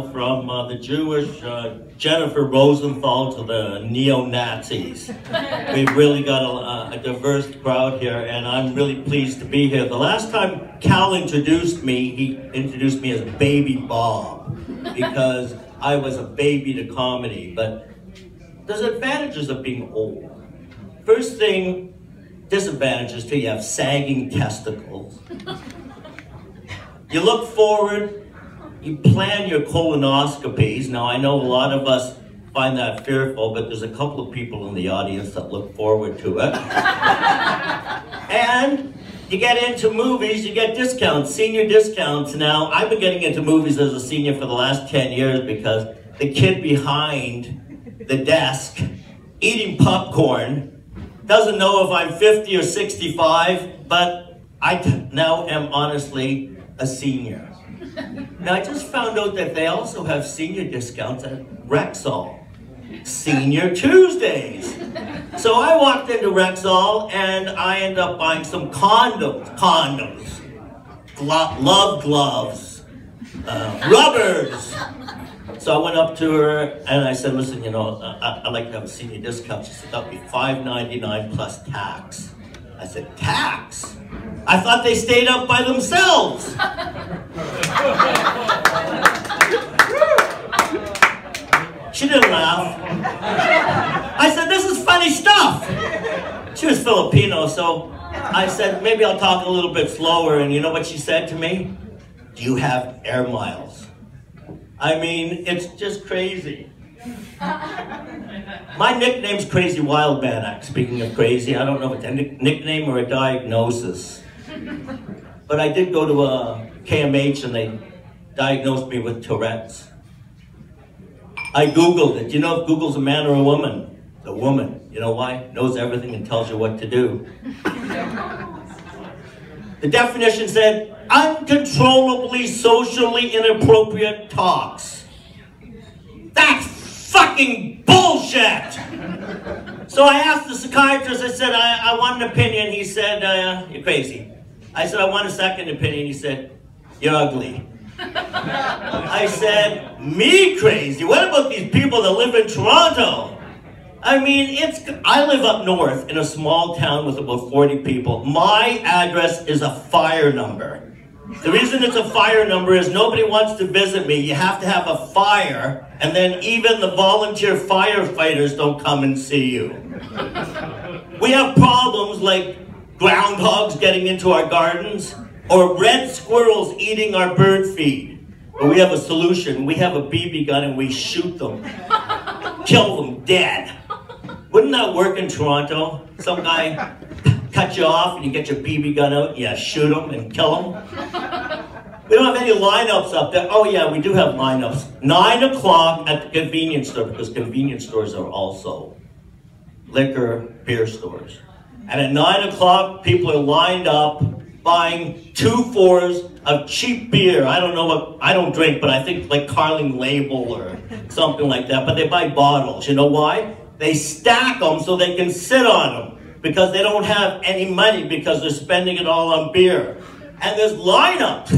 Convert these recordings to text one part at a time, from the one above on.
know, from the Jewish Jennifer Rosenthal to the neo-Nazis. We've really got a diverse crowd here, and I'm really pleased to be here. The last time Cal introduced me, he introduced me as Baby Bob, because I was a baby to comedy. But there's advantages of being old. First thing, disadvantages too, you have sagging testicles. You look forward, you plan your colonoscopies. Now I know a lot of us find that fearful, but there's a couple of people in the audience that look forward to it. And you get into movies, you get discounts, senior discounts. Now, I've been getting into movies as a senior for the last 10 years because the kid behind the desk eating popcorn doesn't know if I'm 50 or 65, but I now am honestly a senior. Now, I just found out that they also have senior discounts at Rexall. Senior Tuesdays. So I walked into Rexall and I ended up buying some condoms, love gloves, rubbers. So I went up to her and I said, listen, you know, I'd like to have a senior discount. She said, that'll be $5.99 plus tax. I said, tax? I thought they stayed up by themselves. She didn't laugh. I said, this is funny stuff. She was Filipino, so I said, maybe I'll talk a little bit slower. And you know what she said to me? Do you have air miles? I mean, it's just crazy. My nickname's Crazy Wildman. Speaking of crazy, I don't know if it's a nickname or a diagnosis. But I did go to a KMH and they diagnosed me with Tourette's. I Googled it. You know if Google's a man or a woman? A woman. You know why? Knows everything and tells you what to do. The definition said, uncontrollably socially inappropriate talks. That's fucking bullshit! So I asked the psychiatrist, I said, I want an opinion. He said, you're crazy. I said, I want a second opinion. He said, you're ugly. I said, me crazy? What about these people that live in Toronto? I mean, I live up north in a small town with about 40 people. My address is a fire number. The reason it's a fire number is nobody wants to visit me. You have to have a fire, and then even the volunteer firefighters don't come and see you. We have problems like groundhogs getting into our gardens, or red squirrels eating our bird feed. But we have a solution. We have a BB gun and we shoot them. Kill them dead. Wouldn't that work in Toronto? Some guy cut you off and you get your BB gun out and you shoot them and kill them. We don't have any lineups up there. Oh yeah, we do have lineups. 9 o'clock at the convenience store, because convenience stores are also liquor, beer stores. And at 9 o'clock, people are lined up buying 2 fours of cheap beer. I don't know what, I don't drink, but I think like Carling Label or something like that. But they buy bottles. You know why? They stack them so they can sit on them, because they don't have any money because they're spending it all on beer. And there's lineups.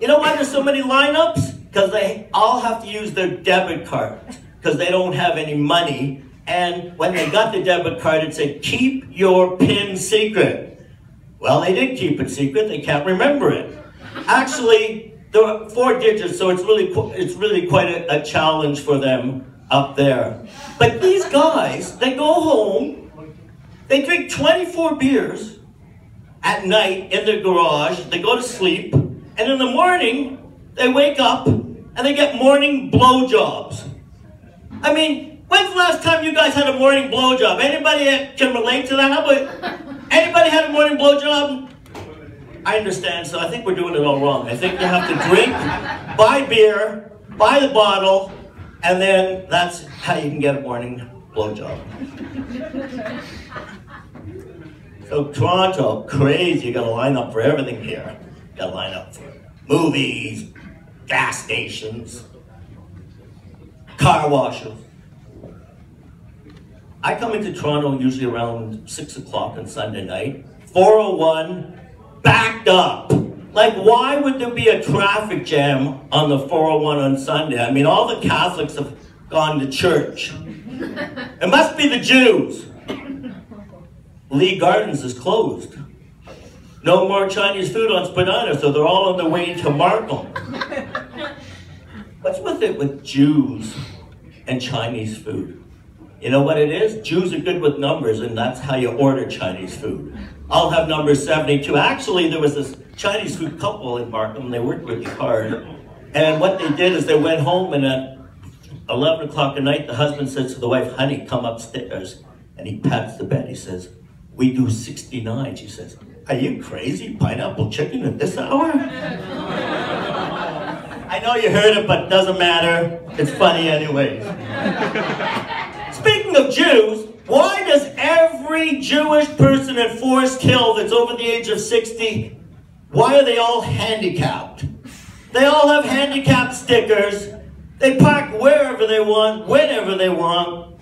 You know why there's so many lineups? Because they all have to use their debit card because they don't have any money. And when they got the debit card, it said, keep your PIN secret. Well, they did keep it secret. They can't remember it. Actually, there were 4 digits, so it's really quite a challenge for them up there. But these guys, they go home, they drink 24 beers at night in their garage, they go to sleep, and in the morning, they wake up and they get morning blowjobs. I mean, when's the last time you guys had a morning blowjob? Anybody can relate to that? How about anybody had a morning blowjob? I understand, so I think we're doing it all wrong. I think you have to drink, buy beer, buy the bottle, and then that's how you can get a morning blowjob. So Toronto, crazy, you gotta line up for everything here. You gotta line up for movies, gas stations, car washes. I come into Toronto usually around 6 o'clock on Sunday night. 401, backed up. Like, why would there be a traffic jam on the 401 on Sunday? I mean, all the Catholics have gone to church. It must be the Jews. Lee Gardens is closed. No more Chinese food on Spadina, so they're all on their way to Markham. What's with it with Jews and Chinese food? You know what it is? Jews are good with numbers, and that's how you order Chinese food. I'll have number 72. Actually, there was this Chinese food couple in Markham, and they worked really hard. And what they did is they went home, and at 11 o'clock at night, the husband says to the wife, honey, come upstairs. And he pats the bed. He says, we do 69. She says, are you crazy? Pineapple chicken at this hour? I know you heard it, but it doesn't matter. It's funny anyways. Speaking of Jews, why does every Jewish person in Forest Hill that's over the age of 60, why are they all handicapped? They all have handicap stickers. They park wherever they want, whenever they want.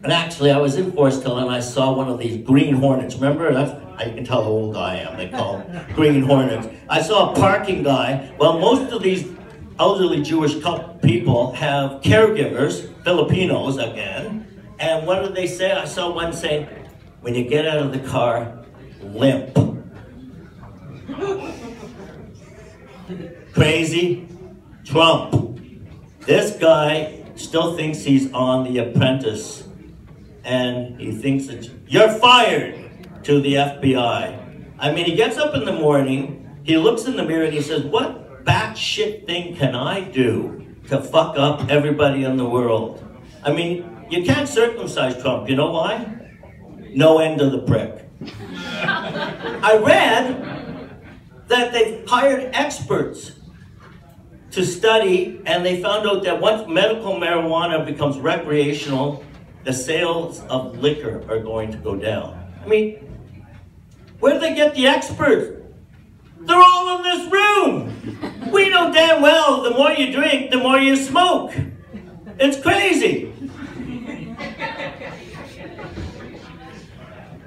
And actually, I was in Forest Hill and I saw one of these green hornets. Remember? You can tell how old I am. They call them green hornets. I saw a parking guy. Well, most of these elderly Jewish people have caregivers, Filipinos again. And what did they say? I saw one saying, when you get out of the car, limp. Krazy, Trump. This guy still thinks he's on The Apprentice. And he thinks that you're fired to the FBI. I mean, he gets up in the morning, he looks in the mirror and he says, what batshit thing can I do to fuck up everybody in the world? I mean, you can't circumcise Trump. You know why? No end of the prick. I read that they've hired experts to study, and they found out that once medical marijuana becomes recreational, the sales of liquor are going to go down. I mean, where do they get the experts? They're all in this room. We know damn well the more you drink, the more you smoke. It's crazy.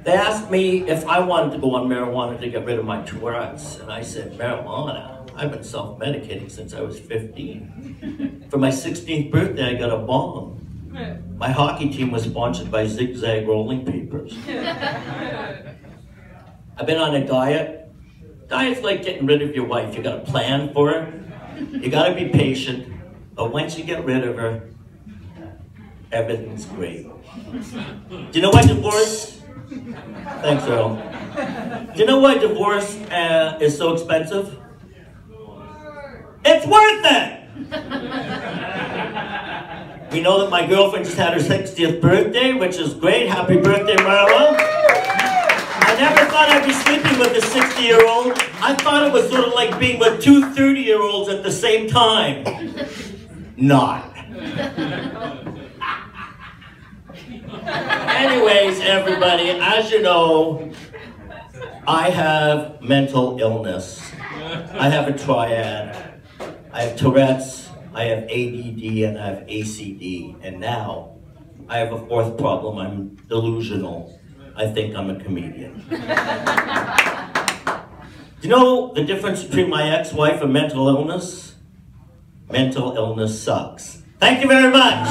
They asked me if I wanted to go on marijuana to get rid of my Tourette's, and I said, marijuana? I've been self-medicating since I was 15. For my 16th birthday, I got a bong. My hockey team was sponsored by Zigzag Rolling Papers. I've been on a diet. Diet's like getting rid of your wife. You got a plan for her. You got to be patient. But once you get rid of her, everything's great. Do you know why divorce? Thanks, Earl. Do you know why divorce is so expensive? It's worth it! We know that my girlfriend just had her 60th birthday, which is great. Happy birthday, Marla. I never thought I'd be sleeping with a 60-year-old. I thought it was sort of like being with two 30-year-olds at the same time. Not. Anyways, everybody, as you know, I have mental illness. I have a triad. I have Tourette's, I have ADD, and I have ACD. And now, I have a fourth problem. I'm delusional. I think I'm a comedian. Do you know the difference between my ex-wife and mental illness? Mental illness sucks. Thank you very much.